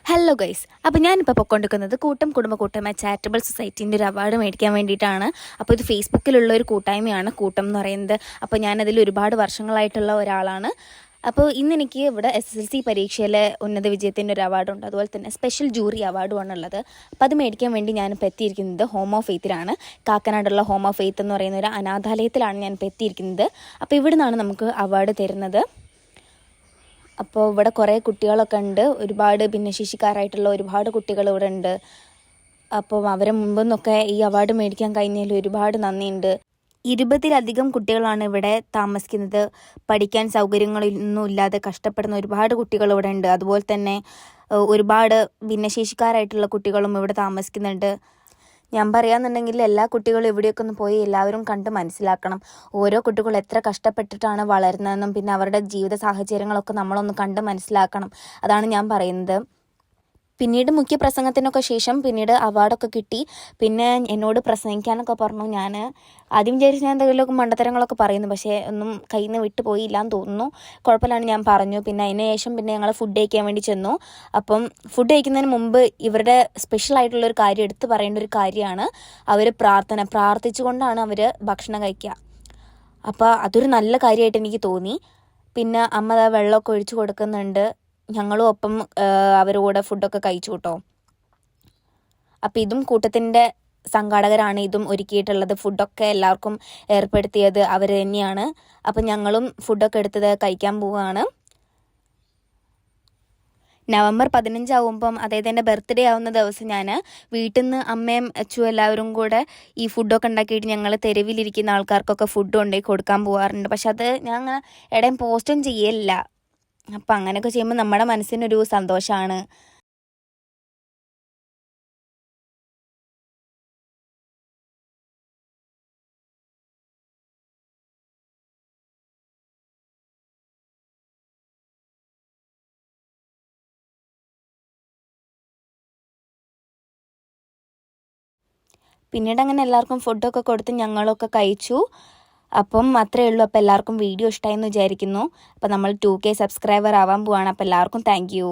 Hello guys, അപ്പോൾ ഞാനിപ്പോൾ പൊയ്ക്കൊണ്ടിരിക്കുന്നത് കൂട്ടം കുടുംബ കൂട്ടായ്മ ചാരിറ്റബിൾ സൊസൈറ്റീൻ്റെ ഒരു അവാർഡ് മേടിക്കാൻ വേണ്ടിയിട്ടാണ്. അപ്പോൾ ഇത് ഫേസ്ബുക്കിലുള്ള ഒരു കൂട്ടായ്മയാണ് കൂട്ടം എന്ന് പറയുന്നത്. അപ്പോൾ ഞാനതിൽ ഒരുപാട് വർഷങ്ങളായിട്ടുള്ള ഒരാളാണ്. അപ്പോൾ ഇന്നെനിക്ക് ഇവിടെ SSLC പരീക്ഷയിലെ ഉന്നത വിജയത്തിൻ്റെ ഒരു അവാർഡുണ്ട്, അതുപോലെ തന്നെ സ്പെഷ്യൽ ജൂറി അവാർഡുമാണ് ഉള്ളത്. അപ്പോൾ അത് മേടിക്കാൻ വേണ്ടി ഞാനിപ്പോൾ എത്തിയിരിക്കുന്നത് ഹോം ഓഫ് ഫെയ്ത്തിലാണ്. കാക്കനാടുള്ള ഹോം ഓഫ് ഫെയ്ത്ത് എന്ന് പറയുന്ന ഒരു അനാഥാലയത്തിലാണ് ഞാനിപ്പോൾ എത്തിയിരിക്കുന്നത്. അപ്പോൾ ഇവിടെ നിന്നാണ് നമുക്ക് അവാർഡ് തരുന്നത്. അപ്പോൾ ഇവിടെ കുറേ കുട്ടികളൊക്കെ ഉണ്ട്, ഒരുപാട് ഭിന്നശേഷിക്കാരായിട്ടുള്ള ഒരുപാട് കുട്ടികൾ ഇവിടെ ഉണ്ട്. അപ്പോൾ അവരെ മുമ്പിൽ നിന്നൊക്കെ ഈ അവാർഡ് മേടിക്കാൻ കഴിഞ്ഞതിൽ ഒരുപാട് നന്ദിയുണ്ട്. 20-ലധികം കുട്ടികളാണ് ഇവിടെ താമസിക്കുന്നത്. പഠിക്കാൻ സൗകര്യങ്ങളൊന്നും ഇല്ലാതെ കഷ്ടപ്പെടുന്ന ഒരുപാട് കുട്ടികൾ ഇവിടെ ഉണ്ട്. അതുപോലെ തന്നെ ഒരുപാട് ഭിന്നശേഷിക്കാരായിട്ടുള്ള കുട്ടികളും ഇവിടെ താമസിക്കുന്നുണ്ട്. ഞാൻ പറയാന്നുണ്ടെങ്കിൽ എല്ലാ കുട്ടികളും ഇവിടെയൊക്കെ ഒന്ന് പോയി എല്ലാവരും കണ്ട് മനസ്സിലാക്കണം. ഓരോ കുട്ടികളും എത്ര കഷ്ടപ്പെട്ടിട്ടാണ് വളരുന്നതെന്നും പിന്നെ അവരുടെ ജീവിത സാഹചര്യങ്ങളൊക്കെ നമ്മളൊന്ന് കണ്ട് മനസ്സിലാക്കണം. അതാണ് ഞാൻ പറയുന്നത്. പിന്നീട് മുഖ്യ പ്രസംഗത്തിനൊക്കെ ശേഷം പിന്നീട് അവാർഡൊക്കെ കിട്ടി. പിന്നെ എന്നോട് പ്രസംഗിക്കാനൊക്കെ പറഞ്ഞു. ഞാൻ ആദ്യം വിചാരിച്ച് ഞാൻ എന്തെങ്കിലുമൊക്കെ മണ്ടത്തരങ്ങളൊക്കെ പറയുന്നു, പക്ഷേ ഒന്നും കയ്യിൽ നിന്ന് വിട്ടു പോയില്ലാന്ന് തോന്നുന്നു. കുഴപ്പമില്ലാണ്ട് ഞാൻ പറഞ്ഞു. പിന്നെ അതിന് ശേഷം പിന്നെ ഞങ്ങൾ ഫുഡ് കഴിക്കാൻ വേണ്ടി ചെന്നു. അപ്പം ഫുഡ് കഴിക്കുന്നതിന് മുമ്പ് ഇവരുടെ സ്പെഷ്യലായിട്ടുള്ളൊരു കാര്യം എടുത്ത് പറയേണ്ട ഒരു കാര്യമാണ് അവർ പ്രാർത്ഥിച്ചുകൊണ്ടാണ് അവർ ഭക്ഷണം കഴിക്കുക. അപ്പോൾ അതൊരു നല്ല കാര്യമായിട്ട് എനിക്ക് തോന്നി. പിന്നെ അമ്മ വെള്ളമൊക്കെ ഒഴിച്ചു കൊടുക്കുന്നുണ്ട്. ഞങ്ങളും ഒപ്പം അവരുടെ ഫുഡൊക്കെ കഴിച്ചു കേട്ടോ. അപ്പം ഇതും കൂട്ടത്തിൻ്റെ സംഘാടകരാണ് ഇതും ഒരുക്കിയിട്ടുള്ളത്. ഫുഡൊക്കെ എല്ലാവർക്കും ഏർപ്പെടുത്തിയത് അവർ തന്നെയാണ്. അപ്പം ഞങ്ങളും ഫുഡൊക്കെ എടുത്തത് കഴിക്കാൻ പോവുകയാണ്. നവംബർ 15 ആകുമ്പം, അതായത് എൻ്റെ ബർത്ത്ഡേ ആവുന്ന ദിവസം, ഞാൻ വീട്ടിൽ നിന്ന് അമ്മയും അച്ഛനും എല്ലാവരും കൂടെ ഈ ഫുഡൊക്കെ ഉണ്ടാക്കിയിട്ട് ഞങ്ങൾ തെരുവിലിരിക്കുന്ന ആൾക്കാർക്കൊക്കെ ഫുഡ് കൊണ്ടുപോയി കൊടുക്കാൻ പോകാറുണ്ട്. പക്ഷെ അത് ഞാൻ എവിടെയും പോസ്റ്റും ചെയ്യലില്ല. അപ്പം അങ്ങനെയൊക്കെ ചെയ്യുമ്പോൾ നമ്മുടെ മനസ്സിനൊരു സന്തോഷമാണ്. പിന്നീട് അങ്ങനെ എല്ലാവർക്കും ഫുഡൊക്കെ കൊടുത്ത് ഞങ്ങളൊക്കെ കഴിച്ചു. അപ്പം അത്രയേ ഉള്ളൂ. അപ്പോൾ എല്ലാവർക്കും വീഡിയോ ഇഷ്ടമായെന്ന് വിചാരിക്കുന്നു. അപ്പോൾ നമ്മൾ 2K സബ്സ്ക്രൈബർ ആവാൻ പോവാണ്. അപ്പോൾ എല്ലാവർക്കും താങ്ക് യു.